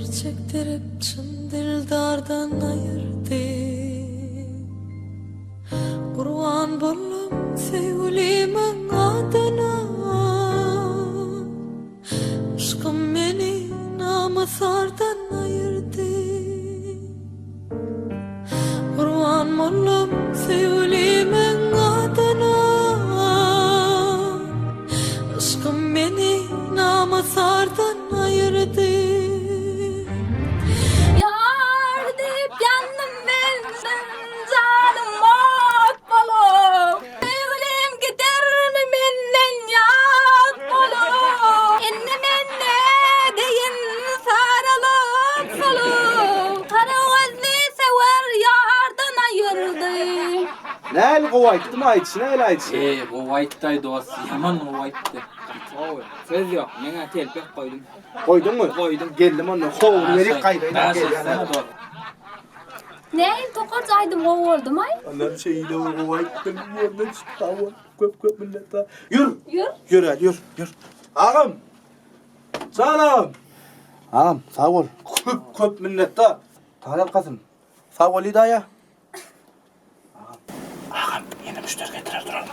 çektirip çın dildardan ayırdı. Kurban bollum sevgilimin adına, aşkım beni namuslardan ayırdı. Kurban bollum sevgilimin adına, aşkım beni namuslardan ayırdı. Yar deyip yandım ben canım mat bolu. Sevgilim gider mi menden yat bolu. Ennem enne deyin sarılıp solu. Kara gözlü sever yardan ayırdı. Näl gowaýtdy mı aýtşy, näl aýtşy? Gowaýtdy dost, yaman gowaýtdy. Oy, söz yok. Mene telpek koydum. Goýduňmy? Koydum. Geldim onu. Howun beri gaýdaýdan Ben gelýän. sana dost. Ne tokat aydım o oldum ay. Anam şeyde gowaýtdym, ýerden çykaw. Köp millet var. Yürü. Yürü. Yürü hadi yürü. Ağam. Salam. Ağam sağ ol. Köp millet var. Talep Kasım. Sağ ol İdaya. Ağam yeni müşteri getirer duralım.